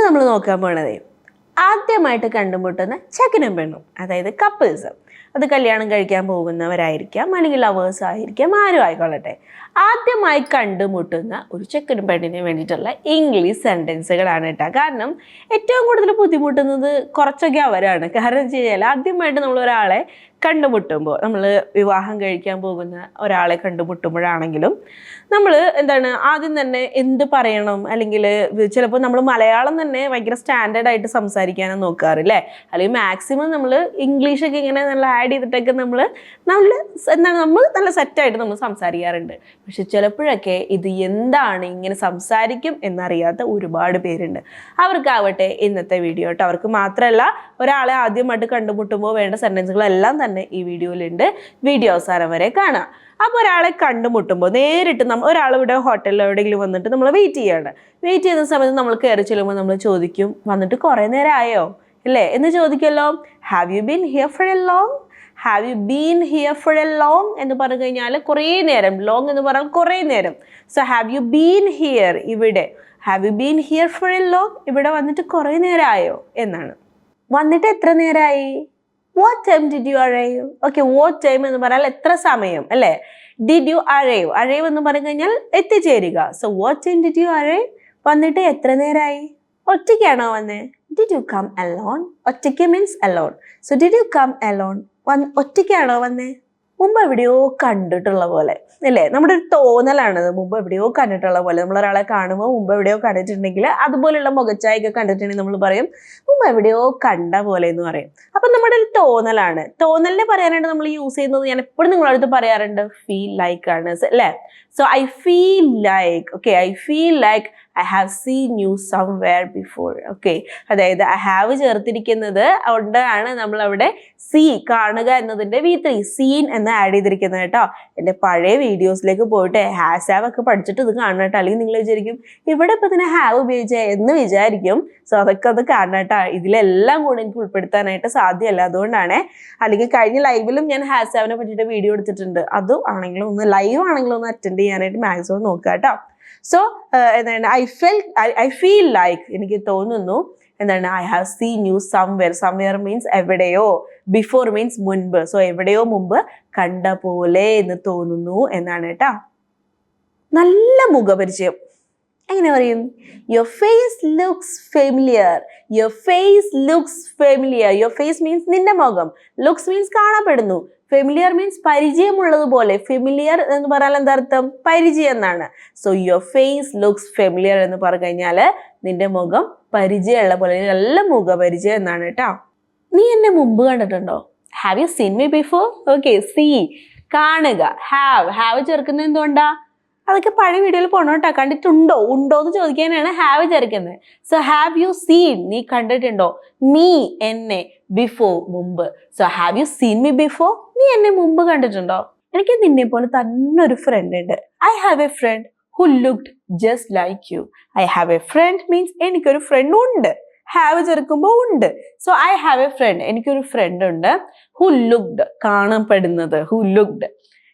നമ്മൾ നോക്കാൻ പോണത് ആദ്യമായിട്ട് കണ്ടുമുട്ടുന്ന ചെക്കനും പെണ്ണും, അതായത് കപ്പിൾസ്. അത് കല്യാണം കഴിക്കാൻ പോകുന്നവരായിരിക്കാം, അല്ലെങ്കിൽ ലവേഴ്സ് ആയിരിക്കാം, ആരും ആയിക്കൊള്ളട്ടെ. ആദ്യമായി കണ്ടുമുട്ടുന്ന ഒരു ചെക്കനും പെണ്ണിന് വേണ്ടിയിട്ടുള്ള ഇംഗ്ലീഷ് സെൻറ്റൻസുകളാണ് കേട്ടോ. കാരണം ഏറ്റവും കൂടുതൽ ബുദ്ധിമുട്ടുന്നത് കുറച്ചൊക്കെ അവരാണ്. കാരണം വെച്ച് കഴിഞ്ഞാൽ ആദ്യമായിട്ട് നമ്മൾ ഒരാളെ കണ്ടുമുട്ടുമ്പോൾ, നമ്മൾ വിവാഹം കഴിക്കാൻ പോകുന്ന ഒരാളെ കണ്ടുമുട്ടുമ്പോഴാണെങ്കിലും നമ്മൾ ആദ്യം തന്നെ എന്ത് പറയണം, അല്ലെങ്കിൽ ചിലപ്പോൾ നമ്മൾ മലയാളം തന്നെ ഭയങ്കര സ്റ്റാൻഡേർഡായിട്ട് സംസാരിക്കാനും നോക്കാറില്ലേ, അല്ലെങ്കിൽ മാക്സിമം നമ്മൾ ഇംഗ്ലീഷൊക്കെ ഇങ്ങനെ നല്ല ആഡ് ചെയ്തിട്ടൊക്കെ നമ്മൾ നല്ല സെറ്റായിട്ട് നമ്മൾ സംസാരിക്കാറുണ്ട്. പക്ഷെ ചിലപ്പോഴൊക്കെ ഇത് എന്താണ് ഇങ്ങനെ സംസാരിക്കും എന്നറിയാത്ത ഒരുപാട് പേരുണ്ട്. അവർക്കാവട്ടെ ഇന്നത്തെ വീഡിയോ കേട്ടോ. അവർക്ക് മാത്രമല്ല, ഒരാളെ ആദ്യമായിട്ട് കണ്ടുമുട്ടുമ്പോൾ വേണ്ട സെൻറ്റൻസുകളെല്ലാം തന്നെ ഈ വീഡിയോയിലുണ്ട്. വീഡിയോ അവസാനം വരെ കാണാം. അപ്പോൾ ഒരാളെ കണ്ടുമുട്ടുമ്പോൾ നേരിട്ട് ഒരാളിവിടെ ഹോട്ടലിൽ എവിടെയെങ്കിലും വന്നിട്ട് നമ്മൾ വെയിറ്റ് ചെയ്യുന്ന സമയത്ത് നമ്മൾ കയറി ചെല്ലുമ്പോൾ നമ്മൾ ചോദിക്കും, വന്നിട്ട് കുറേ നേരം ആയോ അല്ലേ എന്ന് ചോദിക്കുമല്ലോ. Have you been here for a long? Have you been here for a long എന്ന് പറഞ്ഞു കഴിഞ്ഞാൽ കുറേ നേരം, ലോങ് എന്ന് പറഞ്ഞാൽ കുറേ നേരം. So have you been here, ഇവിടെ have you been here for a long, ഇവിടെ വന്നിട്ട് കുറേ നേരം ആയോ എന്നാണ്. വന്നിട്ട് എത്ര നേരമായി? What time did you arrive? Okay, what time എന്ന് പറഞ്ഞാൽ എത്ര സമയം അല്ലേ. ഡിഡ് യു അറൈവ്, അറൈവ് എന്ന് പറഞ്ഞു കഴിഞ്ഞാൽ എത്തിച്ചേരുക. So what time did you arrive? വന്നിട്ട് എത്ര നേരമായി? ഒറ്റയ്ക്കാണോ വന്നേ? Did you come alone? ഒറ്റയ്ക്ക് means alone. So did you come alone? ഒറ്റയ്ക്കാണോ വന്നേ? മുമ്പ് എവിടെയോ കണ്ടിട്ടുള്ള പോലെ അല്ലേ, നമ്മുടെ ഒരു തോന്നലാണത്. മുമ്പ് എവിടെയോ കണ്ടിട്ടുള്ള പോലെ, നമ്മളൊരാളെ കാണുമ്പോൾ മുമ്പ് എവിടെയോ കണ്ടിട്ടുണ്ടെങ്കിൽ, അതുപോലെയുള്ള മുഖച്ചായൊക്കെ കണ്ടിട്ടുണ്ടെങ്കിൽ നമ്മൾ പറയും മുമ്പ് എവിടെയോ കണ്ട പോലെ എന്ന് പറയും. അപ്പം നമ്മുടെ ഒരു തോന്നലാണ്. തോന്നലിനെ പറയാനായിട്ട് നമ്മൾ യൂസ് ചെയ്യുന്നത്, ഞാൻ എപ്പോഴും നിങ്ങളടുത്ത് പറയാറുണ്ട്, ഫീൽ ലൈക്ക് ആണ് അല്ലേ. So I feel like, okay, I feel like I have seen you somewhere before. Okay, അതായത് ഐ ഹാവ് ചേർത്തിരിക്കുന്നത് കൊണ്ടാണ് നമ്മളവിടെ സീ, കാണുക എന്നതിൻ്റെ V3 സീൻ എന്ന് ആഡ് ചെയ്തിരിക്കുന്നത് കേട്ടോ. എൻ്റെ പഴയ വീഡിയോസിലേക്ക് പോയിട്ട് ഹാസ് ഹാവ് ഒക്കെ പഠിച്ചിട്ട് ഇത് കാണണം കേട്ടോ. അല്ലെങ്കിൽ നിങ്ങൾ വിചാരിക്കും ഇവിടെ ഇപ്പം ഇതിനെ ഹാവ് ഉപയോഗിച്ചേ എന്ന് വിചാരിക്കും. സോ അതൊക്കെ അത് കാണണം കേട്ടോ. ഇതിലെല്ലാം കൂടെ എനിക്ക് ഉൾപ്പെടുത്താനായിട്ട് സാധ്യമല്ല, അതുകൊണ്ടാണ്. അല്ലെങ്കിൽ കഴിഞ്ഞ ലൈവിലും ഞാൻ ഹാസ് ഹാവിനെ പറ്റിയിട്ട് വീഡിയോ എടുത്തിട്ടുണ്ട്. അതും ആണെങ്കിലും ഒന്ന് ലൈവ് ആണെങ്കിലും ഒന്ന് അറ്റൻഡ് ചെയ്യാനായിട്ട് മാക്സിമം നോക്കുക കേട്ടോ. സോ ഐ ഫീൽ ലൈക്ക്, എനിക്ക് തോന്നുന്നു I have seen you somewhere. Somewhere means എവിടെയോ, ബിഫോർ മീൻസ് മുൻപ്. സോ എവിടെയോ മുമ്പ് കണ്ട പോലെ എന്ന് തോന്നുന്നു എന്നാണ് കേട്ടോ. നല്ല മുഖപരിചയം എങ്ങനെ പറയും? Your face looks familiar. Your face looks familiar. Your face means നിന്റെ മുഖം, ലുക്സ് മീൻസ് കാണപ്പെടുന്നു, ഫെമിലിയർ മീൻസ് പരിചയമുള്ളതുപോലെ. ഫെമിലിയർ എന്ന് പറഞ്ഞാൽ എന്താർത്ഥം? പരിചയം എന്നാണ്. So your face looks familiar എന്ന് പറഞ്ഞു കഴിഞ്ഞാൽ നിന്റെ മുഖം പരിചയമുള്ള പോലെ, നല്ല മുഖപരിചയം എന്നാണ് കേട്ടോ. നീ എന്നെ മുമ്പ് കണ്ടിട്ടുണ്ടോ? Have you seen me before? Okay, see കാണുക. ഹാവ് ചേർക്കുന്നത് എന്തുകൊണ്ടാ? അതൊക്കെ പഴയ വീഡിയോയിൽ പോകണം കേട്ടോ. കണ്ടിട്ടുണ്ടോ, ഉണ്ടോ എന്ന് ചോദിക്കാനാണ് ഹാവ് ചേർക്കുന്നത്. സോ ഹാവ് യു സീൻ, നീ കണ്ടിട്ടുണ്ടോ? മീ എന്നെ, ബിഫോർ മുമ്പ്. So have you seen me before? നീ എന്നെ മുമ്പ് കണ്ടിട്ടുണ്ടോ? എനിക്ക് നിന്നെ പോലെ തന്നെ ഒരു ഫ്രണ്ട് ഉണ്ട്. I have a friend who looked just like you. I have a friend means എനിക്കൊരു ഫ്രണ്ട് ഉണ്ട്. ഹാവ് ചേർക്കുമ്പോൾ ഉണ്ട്. So I have a friend, എനിക്കൊരു ഫ്രണ്ട് ഉണ്ട്. ഹു ലുക്ഡ്, കാണപ്പെടുന്നത്, who looked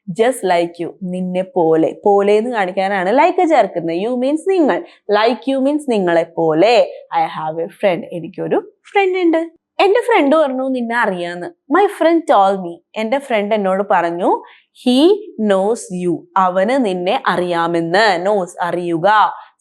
just like you, നിന്നെ പോലെ. പോലെ എന്ന് കാണിക്കാനാണ് ലൈക്ക് ചേർക്കുന്നത്. യു മീൻസ് നിങ്ങൾ, ലൈക്ക് യു മീൻസ് നിങ്ങളെ പോലെ. ഐ ഹാവ് എ ഫ്രണ്ട്, എനിക്കൊരു ഫ്രണ്ട് ഉണ്ട്. എൻ്റെ ഫ്രണ്ട് പറഞ്ഞു നിന്നെ അറിയാന്ന്. മൈ ഫ്രണ്ട് ടോൾ മീ, എൻ്റെ ഫ്രണ്ട് എന്നോട് പറഞ്ഞു. ഹി നോസ് യു, അവന് നിന്നെ അറിയാമെന്ന്. നോസ് അറിയുക.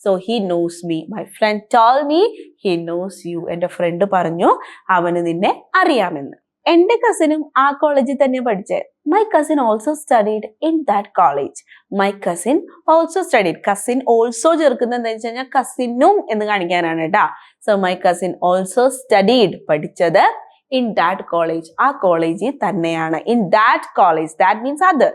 So he knows me. My friend told me he knows U, എൻ്റെ ഫ്രണ്ട് പറഞ്ഞു അവന് നിന്നെ അറിയാമെന്ന്. എൻ്റെ കസിനും ആ കോളേജിൽ തന്നെ പഠിച്ചേ. My cousin also studied in that college. My cousin also studied. Cousin also ചേർക്കുന്നത് എന്താ വെച്ച് കഴിഞ്ഞാൽ കസിനും എന്ന് കാണിക്കാനാണ് കേട്ടോ. So my cousin also studied, പഠിച്ചത് ഇൻ ദാറ്റ് കോളേജ്, ആ കോളേജിൽ തന്നെയാണ്. In that college, that means അത്,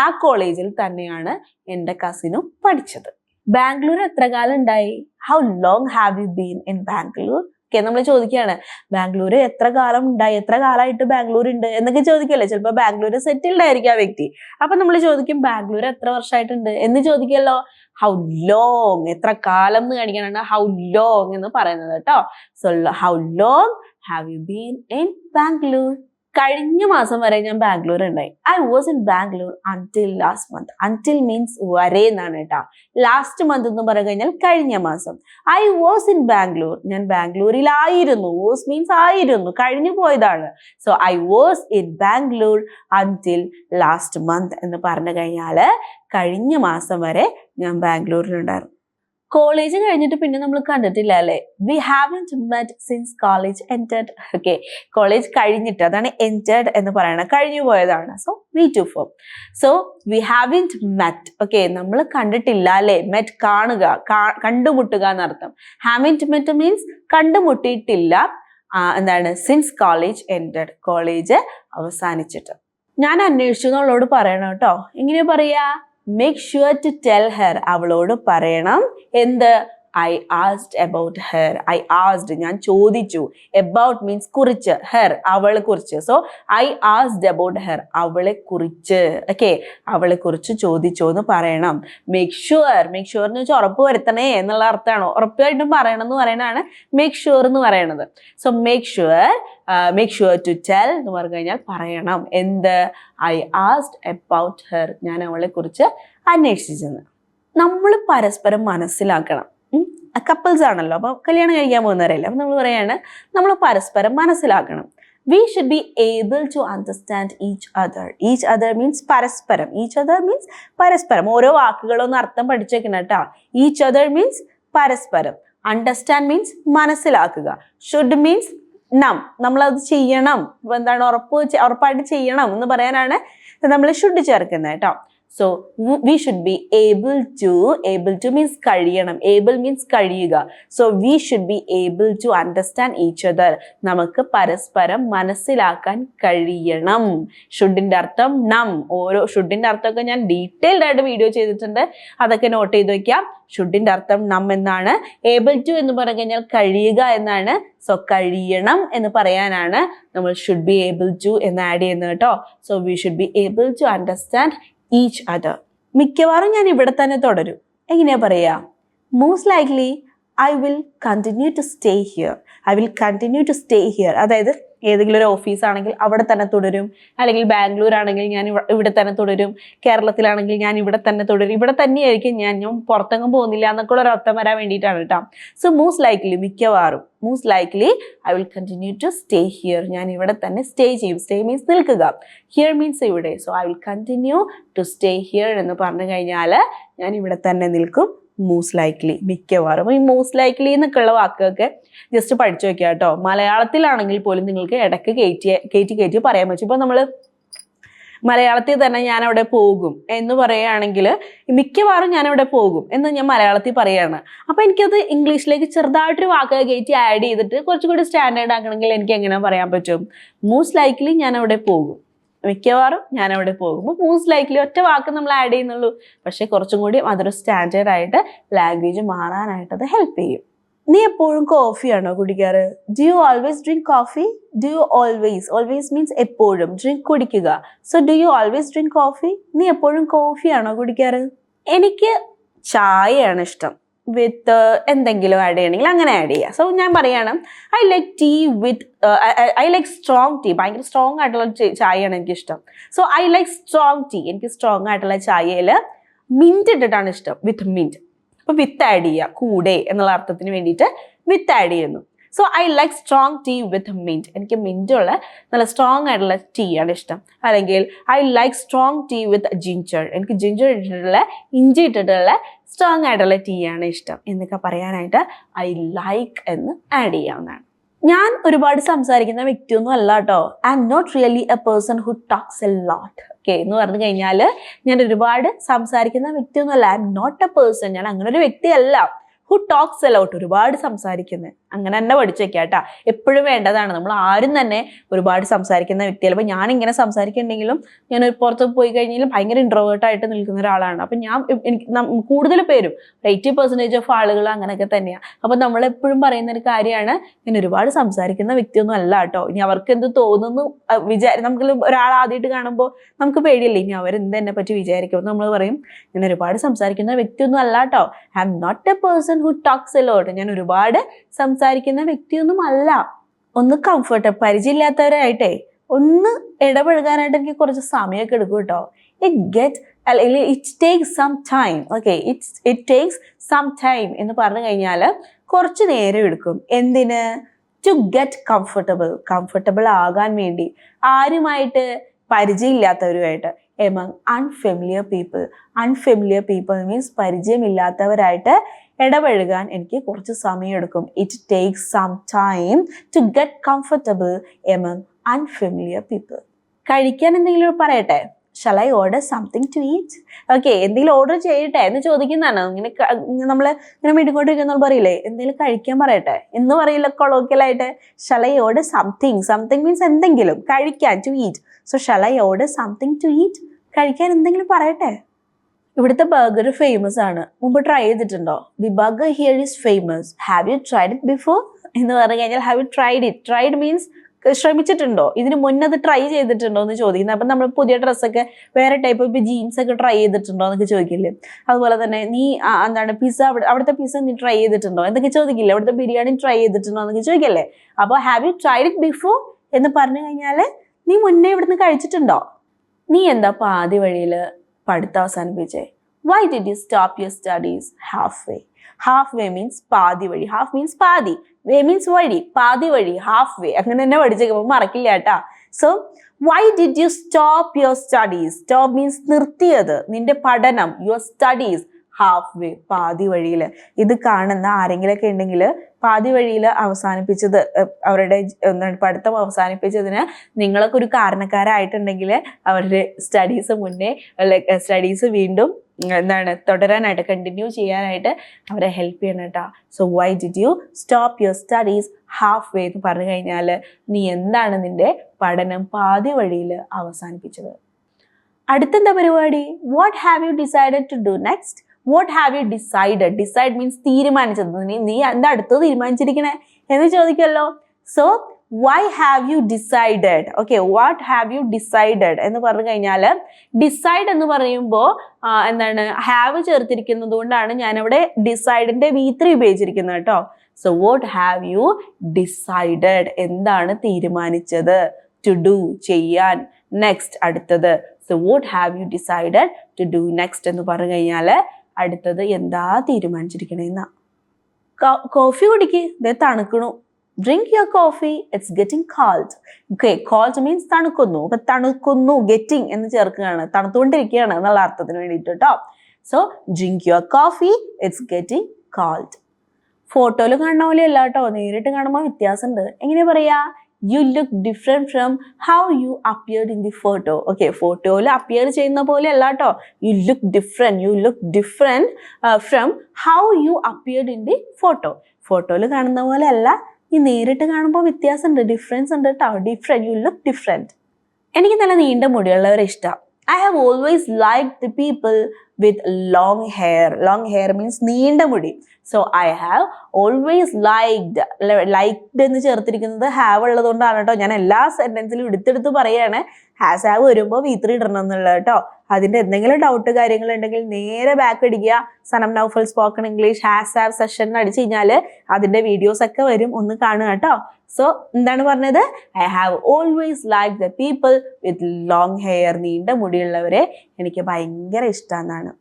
ആ കോളേജിൽ തന്നെയാണ് എൻ്റെ കസിനും പഠിച്ചത്. ബാംഗ്ലൂർ എത്ര കാലം ഉണ്ടായി? How long have you been in Bangalore? Okay, നമ്മൾ ചോദിക്കുകയാണ് ബാംഗ്ലൂർ എത്ര കാലം ഉണ്ടായി, എത്ര കാലമായിട്ട് ബാംഗ്ലൂർ ഉണ്ട് എന്നൊക്കെ ചോദിക്കല്ലേ. ചിലപ്പോൾ ബാംഗ്ലൂർ സെറ്റിൽഡ് ആയിരിക്കും ആ വ്യക്തി. അപ്പൊ നമ്മൾ ചോദിക്കും ബാംഗ്ലൂർ എത്ര വർഷമായിട്ടുണ്ട് എന്ന് ചോദിക്കല്ലോ. ഹൗ ലോങ്, എത്ര കാലം എന്ന് കാണിക്കാനാണ് ഹൗ ലോങ് എന്ന് പറയുന്നത് കേട്ടോ. So how long have you been in Bangalore? കഴിഞ്ഞ മാസം വരെ ഞാൻ ബാംഗ്ലൂർ ഉണ്ടായി. I was in Bangalore until last month. Until means വരെ എന്നാണ് കേട്ടോ. ലാസ്റ്റ് മന്ത് എന്ന് പറഞ്ഞു കഴിഞ്ഞാൽ കഴിഞ്ഞ മാസം. ഐ വാസ് ഇൻ ബാംഗ്ലൂർ, ഞാൻ ബാംഗ്ലൂരിലായിരുന്നു. വാസ് മീൻസ് ആയിരുന്നു, കഴിഞ്ഞു പോയതാണ്. So I was in Bangalore until last month എന്ന് പറഞ്ഞു കഴിഞ്ഞാൽ കഴിഞ്ഞ മാസം വരെ ഞാൻ ബാംഗ്ലൂരിലുണ്ടായിരുന്നു. കോളേജ് കഴിഞ്ഞിട്ട് പിന്നെ നമ്മൾ കണ്ടിട്ടില്ല അല്ലേ? We haven't met since college entered. Okay, college കഴിഞ്ഞിട്ട്, അതാണ് എൻറ്റേർഡ് എന്ന് പറയുന്നത്, കഴിഞ്ഞു പോയതാണ്. So we two form. So we haven't met. Okay, നമ്മൾ കണ്ടിട്ടില്ല അല്ലേ? മെറ്റ് കാണുക, കണ്ടുമുട്ടുക എന്നർത്ഥം. ഹാവൻറ്റ് മെറ്റ് മീൻസ് കണ്ടുമുട്ടിയിട്ടില്ല. എന്താണ്? സിൻസ് കോളേജ് എൻറ്റേർഡ്, കോളേജ് അവസാനിച്ചിട്ട്. ഞാൻ അന്വേഷിച്ചു എന്നുള്ളോട് പറയണം കേട്ടോ. എങ്ങനെയാ പറയാ? Make sure to tell her, അവളോട് പറയണം. എന്ത്? I asked about her. I asked, ഞാൻ ചോദിച്ചു. അബൌട്ട് മീൻസ് കുറിച്ച്, ഹെർ അവളെ കുറിച്ച്. So I asked about her, അവളെ കുറിച്ച്. ഓക്കെ, അവളെ കുറിച്ച് ചോദിച്ചു എന്ന് പറയണം. മേക്ക് ഷുവർ, മേക്ക് ഷുവർ എന്ന് വെച്ചാൽ ഉറപ്പ് വരുത്തണേ എന്നുള്ള അർത്ഥമാണോ? ഉറപ്പായിട്ടും പറയണം എന്ന് പറയുന്നതാണ് മേക്ക് ഷുവർ എന്ന് പറയുന്നത്. So make sure to tell എന്ന് പറഞ്ഞു കഴിഞ്ഞാൽ പറയണം. എന്ത്? ഐ ആസ്ഡ് അബൌട്ട് ഹെർ, ഞാൻ അവളെ കുറിച്ച് അന്വേഷിച്ചെന്ന്. നമ്മൾ പരസ്പരം മനസ്സിലാക്കണം. കപ്പിൾസ് ആണല്ലോ, അപ്പോൾ കല്യാണം കഴിക്കാൻ പോകുന്നവരല്ലേ. അപ്പം നമ്മൾ പറയാണ് നമ്മൾ പരസ്പരം മനസ്സിലാക്കണം. We should be able to understand each other. Each other means പരസ്പരം. ഈച്ച് അതർ മീൻസ് പരസ്പരം. ഓരോ വാക്കുകളൊന്നും അർത്ഥം പഠിച്ചു വെക്കണം കേട്ടോ. ഈച്ച് അതർ മീൻസ് പരസ്പരം. അണ്ടർസ്റ്റാൻഡ് മീൻസ് മനസ്സിലാക്കുക. ഷുഡ് മീൻസ് നമ്മളത് ചെയ്യണം. എന്താണ്? ഉറപ്പായിട്ട് ചെയ്യണം എന്ന് പറയാനാണ് നമ്മൾ ഷുഡ് ചേർക്കുന്നത് കേട്ടോ. So we should be able to means കഴിയണം. ഏബിൾ മീൻസ് കഴിയുക. So we should be able to understand each other, നമുക്ക് പരസ്പരം മനസ്സിലാക്കാൻ കഴിയണം. ഷുഡിന്റെ അർത്ഥം നം. ഓരോ ഷുഡിന്റെ അർത്ഥമൊക്കെ ഞാൻ ഡീറ്റെയിൽഡ് ആയിട്ട് വീഡിയോ ചെയ്തിട്ടുണ്ട്, അതൊക്കെ നോട്ട് ചെയ്ത് വെക്കാം. ഷുഡിന്റെ അർത്ഥം നം എന്നാണ്. ഏബിൾ ടു എന്ന് പറഞ്ഞു കഴിഞ്ഞാൽ കഴിയുക എന്നാണ്. സോ കഴിയണം എന്ന് പറയാനാണ് നമ്മൾ ഷുഡ് ബി ഏബിൾ ടു എന്ന് ആഡ് ചെയ്യുന്നത് കേട്ടോ. So we should be able to understand each other. മിക്കവാറും ഞാൻ ഇവിടെ തന്നെ തുടരും. എങ്ങനെയാ പറയാ? Most likely I will continue to stay here. I will continue to stay here, അതായത് ഏതെങ്കിലും ഒരു ഓഫീസ് ആണെങ്കിൽ അവിടെ തന്നെ തുടരും, അല്ലെങ്കിൽ ബാംഗ്ലൂർ ആണെങ്കിൽ ഞാൻ ഇവിടെ തന്നെ തുടരും, കേരളത്തിലാണെങ്കിൽ ഞാൻ ഇവിടെ തന്നെ തുടരും, ഇവിടെ തന്നെയായിരിക്കും ഞാൻ പുറത്തെങ്ങും പോകുന്നില്ല എന്നൊക്കെ ഉള്ള ഒരു അർത്ഥം വരാൻ വേണ്ടിയിട്ടാണ് കേട്ടോ. സോ മോസ്റ്റ് ലൈക്ലി, മിക്കവാറും, most likely I will continue to stay here, ഞാൻ ഇവിടെ തന്നെ സ്റ്റേ ചെയ്യും. സ്റ്റേ മീൻസ് നിൽക്കുക, ഹിയർ മീൻസ് ഇവിടെ. So I will continue to stay here എന്ന് പറഞ്ഞു കഴിഞ്ഞാൽ ഞാൻ ഇവിടെ തന്നെ നിൽക്കും. മോസ്റ്റ് ലൈക്ലി, മിക്കവാറും. ഈ മോസ്റ്റ് ലൈക്ലി എന്നൊക്കെയുള്ള വാക്കൊക്കെ ജസ്റ്റ് പഠിച്ചു വെക്കുക കേട്ടോ. മലയാളത്തിലാണെങ്കിൽ പോലും നിങ്ങൾക്ക് ഇടയ്ക്ക് കയറ്റി പറയാൻ പറ്റും. ഇപ്പൊ നമ്മൾ മലയാളത്തിൽ തന്നെ ഞാൻ അവിടെ പോകും എന്ന് പറയുകയാണെങ്കിൽ മിക്കവാറും ഞാൻ അവിടെ പോകും എന്ന് ഞാൻ മലയാളത്തിൽ പറയുകയാണ്. അപ്പൊ എനിക്കത് ഇംഗ്ലീഷിലേക്ക് ചെറുതായിട്ടൊരു വാക്ക് കയറ്റി ആഡ് ചെയ്തിട്ട് കുറച്ചുകൂടി സ്റ്റാൻഡേർഡ് ആക്കണമെങ്കിൽ എനിക്ക് എങ്ങനെ പറയാൻ പറ്റും? മോസ്റ്റ് ലൈക്ലി ഞാൻ അവിടെ പോകും, മിക്കവാറും ഞാൻ അവിടെ പോകുമ്പോൾ മോസ്റ്റ് ലൈക്ലി ഒറ്റ വാക്ക് നമ്മൾ ആഡ് ചെയ്യുന്നുള്ളൂ. പക്ഷെ കുറച്ചും കൂടി അതൊരു സ്റ്റാൻഡേർഡ് ആയിട്ട് ലാംഗ്വേജ് മാറാനായിട്ട് അത് ഹെൽപ്പ് ചെയ്യും. നീ എപ്പോഴും കോഫിയാണോ കുടിക്കാറ്? Do you always drink coffee? Do you always means എപ്പോഴും, ഡ്രിങ്ക് കുടിക്കുക. So do you always drink coffee? നീ എപ്പോഴും കോഫിയാണോ കുടിക്കാറ്? എനിക്ക് ചായയാണ് ഇഷ്ടം. വിത്ത് എന്തെങ്കിലും ആഡ് ചെയ്യണമെങ്കിൽ അങ്ങനെ ആഡ് ചെയ്യുക. സോ ഞാൻ പറയാണ് I like tea with I like strong tea. ഭയങ്കര സ്ട്രോങ് ആയിട്ടുള്ള ചായയാണ് എനിക്കിഷ്ടം. So I like strong tea. എനിക്ക് സ്ട്രോങ് ആയിട്ടുള്ള ചായയിൽ മിൻറ്റ് ഇട്ടിട്ടാണ് ഇഷ്ടം, വിത്ത് മിൻറ്റ്. അപ്പോൾ വിത്ത് ആഡ് ചെയ്യുക, കൂടെ എന്നുള്ള അർത്ഥത്തിന് വേണ്ടിയിട്ട് വിത്ത് ആഡ് ചെയ്യുന്നു. So I like strong tea with mint. എനിക്ക് മിൻറ്റുള്ള നല്ല സ്ട്രോങ് ആയിട്ടുള്ള ടീ ആണ് ഇഷ്ടം. അല്ലെങ്കിൽ I like strong tea with ginger. എനിക്ക് ജിഞ്ചർ ഇട്ടിട്ടുള്ള, ഇഞ്ചി ഇട്ടിട്ടുള്ള സ്ട്രോങ് ആയിട്ടുള്ള ടീ ആണ് ഇഷ്ടം എന്നൊക്കെ പറയാനായിട്ട് ഐ ലൈക്ക് എന്ന് ആഡ് ചെയ്യാവുന്നതാണ്. ഞാൻ ഒരുപാട് സംസാരിക്കുന്ന വ്യക്തിയൊന്നും അല്ല കേട്ടോ. I am not really a person who talks a lot. Okay എന്ന് പറഞ്ഞു കഴിഞ്ഞാൽ ഞാൻ ഒരുപാട് സംസാരിക്കുന്ന വ്യക്തിയൊന്നും അല്ല. I am not a person, ഞാൻ അങ്ങനെ ഒരു വ്യക്തിയല്ല. ഹു ടോക്സ് എ ലോട്ട്, ഒരുപാട് സംസാരിക്കുന്നത്. അങ്ങനെ തന്നെ പഠിച്ചു വെക്കാം കേട്ടോ. എപ്പോഴും വേണ്ടതാണ്. നമ്മൾ ആരും തന്നെ ഒരുപാട് സംസാരിക്കുന്ന വ്യക്തിയല്ല. അപ്പോൾ ഞാനിങ്ങനെ സംസാരിക്കുന്നുണ്ടെങ്കിലും ഞാൻ പുറത്ത് പോയി കഴിഞ്ഞാൽ ഭയങ്കര ഇൻട്രോവേർട്ടായിട്ട് നിൽക്കുന്ന ഒരാളാണ്. അപ്പം എനിക്ക് കൂടുതൽ പേരും 80% ഓഫ് ആളുകൾ അങ്ങനെയൊക്കെ തന്നെയാണ്. അപ്പം നമ്മളെപ്പോഴും പറയുന്ന ഒരു കാര്യമാണ് ഞാൻ ഒരുപാട് സംസാരിക്കുന്ന വ്യക്തിയൊന്നും അല്ല കേട്ടോ. ഇനി അവർക്ക് എന്ത് തോന്നുന്നു നമുക്ക് ഒരാൾ ആദ്യമായിട്ട് കാണുമ്പോൾ നമുക്ക് പേടിയല്ലേ ഇനി അവരെന്ത് എന്നെ പറ്റി വിചാരിക്കും. നമ്മൾ പറയും ഞാൻ ഒരുപാട് സംസാരിക്കുന്ന വ്യക്തിയൊന്നും അല്ല കേട്ടോ. I am not a person who talks a lot. ഞാൻ ഒരുപാട് സംസാരിക്കുന്ന വ്യക്തിയൊന്നും അല്ല. ഒന്ന് പരിചയമില്ലാത്തവരായിട്ടേ ഒന്ന് ഇടപഴകാനായിട്ട് എനിക്ക് കുറച്ച് സമയമൊക്കെ എടുക്കും കേട്ടോ. It takes some time. Okay, it takes some time എന്ന് പറഞ്ഞു കഴിഞ്ഞാൽ കുറച്ച് നേരം എടുക്കും. എന്തിന്? ടു ഗെറ്റ് കംഫർട്ടബിൾ ആകാൻ വേണ്ടി. ആരുമായിട്ട്? പരിചയമില്ലാത്തവരുമായിട്ട്. എമംഗ് അൺഫെമിലിയർ പീപ്പിൾ മീൻസ് പരിചയമില്ലാത്തവരായിട്ട് ഇടപഴകാൻ എനിക്ക് കുറച്ച് സമയം എടുക്കും. It takes some time to get comfortable among unfamiliar people. കഴിക്കാൻ എന്തെങ്കിലും പറയട്ടെ? Shall I order something to eat? Okay, എന്തെങ്കിലും ഓർഡർ ചെയ്യട്ടെ എന്ന് ചോദിക്കുന്നതാണ്. ഇങ്ങനെ നമ്മൾ ഇങ്ങനെ വീട്ടിക്കൊണ്ടിരിക്കുന്ന പറയില്ലേ, എന്തെങ്കിലും കഴിക്കാൻ പറയട്ടെ എന്ന് പറയില്ല കൊളോക്കിയലായിട്ട്. Shall I order something means എന്തെങ്കിലും കഴിക്കാൻ, to eat. So shall I order something to eat? കഴിക്കാൻ എന്തെങ്കിലും പറയട്ടെ. ഇവിടുത്തെ ബർഗർ ഫേമസ് ആണ്. മുമ്പ് ട്രൈ ചെയ്തിട്ടുണ്ടോ? The burger here is famous. Have you tried it before എന്ന് പറഞ്ഞു കഴിഞ്ഞാൽ have you tried it? Tried means ശ്രമിച്ചിട്ടുണ്ടോ? ഇതിന് മുന്നേ അത് ട്രൈ ചെയ്തിട്ടുണ്ടോ എന്ന് ചോദിക്കുന്നത്. അപ്പം നമ്മൾ പുതിയ ഡ്രസ്സൊക്കെ വേറെ ടൈപ്പ് ഇപ്പോൾ ജീൻസ് ഒക്കെ ട്രൈ ചെയ്തിട്ടുണ്ടോ എന്നൊക്കെ ചോദിക്കില്ലേ? അതുപോലെ തന്നെ നീ എന്താണ് പിസ്സ, അവിടുത്തെ പിസ്സ നീ ട്രൈ ചെയ്തിട്ടുണ്ടോ എന്നൊക്കെ ചോദിക്കില്ലേ? അവിടുത്തെ ബിരിയാണി ട്രൈ ചെയ്തിട്ടുണ്ടോ എന്നൊക്കെ ചോദിക്കല്ലേ? അപ്പോൾ have you tried it before എന്ന് പറഞ്ഞു കഴിഞ്ഞാൽ നീ മുന്നേ ഇവിടുന്ന് കഴിച്ചിട്ടുണ്ടോ? നീ എന്താ പാതി വഴിയിൽ പഠിത്തം അവസാനിപ്പിച്ചേ? Why did you stop your studies half way? Half way means പാതി വഴി. ഹാഫ് മീൻസ് പാതി, വേ മീൻസ് വഴി, പാതി വഴി, ഹാഫ് വേ. അങ്ങനെ തന്നെ പഠിച്ചേക്കുമ്പോൾ മറക്കില്ല കേട്ടാ. So Y did you stop your studies? Stop means നിർത്തിയത്, നിന്റെ പഠനം. യുവർ സ്റ്റഡീസ് ഹാഫ് വേ, പാതി വഴിയിൽ. ഇത് കാണുന്ന ആരെങ്കിലൊക്കെ ഉണ്ടെങ്കിൽ പാതി വഴിയിൽ അവസാനിപ്പിച്ചത്, അവരുടെ പഠിത്തം അവസാനിപ്പിച്ചതിന് നിങ്ങളൊക്കെ ഒരു കാരണക്കാരായിട്ടുണ്ടെങ്കിൽ അവരുടെ സ്റ്റഡീസ് വീണ്ടും തുടരാനായിട്ട്, കണ്ടിന്യൂ ചെയ്യാനായിട്ട് അവരെ ഹെൽപ്പ് ചെയ്യണം കേട്ടോ. So Y did you stop your studies half വേ എന്ന് പറഞ്ഞു കഴിഞ്ഞാൽ നീ എന്താണ് നിന്റെ പഠനം പാതി വഴിയിൽ അവസാനിപ്പിച്ചത്. അടുത്തെന്താ പരിപാടി? What have you decided to do next? What have you decided? Decide means തീരുമാനിച്ചത്. നീ എന്താ അടുത്തത് തീരുമാനിച്ചിരിക്കണേ എന്ന് ചോദിക്കുമല്ലോ. So why have you decided? Okay, what have you decided എന്ന് പറഞ്ഞു കഴിഞ്ഞാൽ ഡിസൈഡ് എന്ന് പറയുമ്പോൾ എന്താണ് ഹാവ് ചേർത്തിരിക്കുന്നത് കൊണ്ടാണ് ഞാനവിടെ ഡിസൈഡിന്റെ V3 ഉപയോഗിച്ചിരിക്കുന്നത് കേട്ടോ. So what have you decided? എന്താണ് തീരുമാനിച്ചത്? ടു ഡു, ചെയ്യാൻ. നെക്സ്റ്റ്, അടുത്തത്. So what have you decided to do next എന്ന് പറഞ്ഞു കഴിഞ്ഞാൽ അടുത്തത് എന്താ തീരുമാനിച്ചിരിക്കണേന്നാ. കോഫി കുടിക്ക്, ദേ തണുക്കണു. Drink your coffee, it's getting cold. Okay, cold means തണുക്കുന്നു. അപ്പൊ തണുക്കുന്നു, ഗെറ്റിംഗ് എന്ന് ചേർക്കുകയാണ്, തണുത്തുകൊണ്ടിരിക്കുകയാണ് എന്നുള്ള അർത്ഥത്തിന് വേണ്ടിയിട്ട് കേട്ടോ. So drink your coffee, it's getting cold. ഫോട്ടോയിൽ കാണുന്ന പോലെ അല്ല കേട്ടോ, നേരിട്ട് കാണുമ്പോൾ വ്യത്യാസമുണ്ട്. എങ്ങനെ പറയാ? You look different from how you appeared in the photo. Okay, ഫോട്ടോയിൽ അപ്പിയർ ചെയ്യുന്ന പോലെ അല്ല കേട്ടോ. You look different from how you appeared in the photo. ഫോട്ടോയിൽ കാണുന്ന പോലെ അല്ല, ഈ നേരിട്ട് കാണുമ്പോൾ വ്യത്യാസമുണ്ട്, ഡിഫറൻസ് ഉണ്ട് കേട്ടോ. Different, you look different. എനിക്ക് നല്ല നീണ്ട മുടിയുള്ളവരെ ഇഷ്ടം. I have always liked the people with long hair. Long hair means നീണ്ട മുടി. So I have always liked എന്ന് ചേർത്തിരിക്കുന്നത് ഹാവ് ഉള്ളതുകൊണ്ടാണ് കേട്ടോ. ഞാൻ എല്ലാ സെന്റൻസിലും എടുത്തെടുത്ത് പറയാണ്. ഹാസ് ഹാവ് വരുമ്പോൾ V3 ഇടണം എന്നുള്ളത് കേട്ടോ. അതിൻ്റെ എന്തെങ്കിലും ഡൗട്ട് കാര്യങ്ങളുണ്ടെങ്കിൽ നേരെ ബാക്ക് അടിക്കുക. Sanam Naufal spoken English has have session അടിച്ചു കഴിഞ്ഞാൽ അതിൻ്റെ വീഡിയോസ് ഒക്കെ വരും, ഒന്ന് കാണുക കേട്ടോ. സോ എന്താണ് പറഞ്ഞത്? I have always like the people with long hair. നീണ്ട മുടിയുള്ളവരെ എനിക്ക് ഭയങ്കര ഇഷ്ടമെന്നാണ്.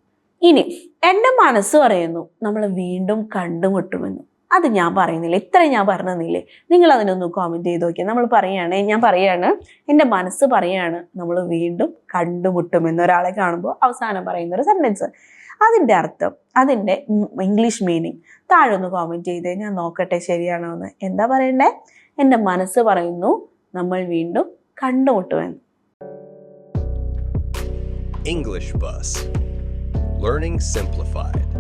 ഇനി എൻ്റെ മനസ്സ് പറയുന്നു നമ്മൾ വീണ്ടും കണ്ടുമുട്ടുമെന്ന്. അത് ഞാൻ പറയുന്നില്ല, ഇത്രയും ഞാൻ പറഞ്ഞു തന്നില്ലേ? നിങ്ങൾ അതിനൊന്ന് കോമെന്റ് ചെയ്ത് നോക്കിയാൽ. ഞാൻ പറയാണ് എൻ്റെ മനസ്സ് പറയാണ് നമ്മൾ വീണ്ടും കണ്ടുമുട്ടുമെന്ന്. ഒരാളെ കാണുമ്പോൾ അവസാനം പറയുന്ന ഒരു സെന്റൻസ്, അതിൻ്റെ അർത്ഥം, അതിൻ്റെ ഇംഗ്ലീഷ് മീനിങ് താഴെ ഒന്ന് കോമെന്റ് ചെയ്തേ, ഞാൻ നോക്കട്ടെ ശരിയാണോ എന്ന്. എന്താ പറയണ്ടേ? എൻ്റെ മനസ്സ് പറയുന്നു നമ്മൾ വീണ്ടും കണ്ടുമുട്ടുമെന്ന്. English Bus. Learning Simplified.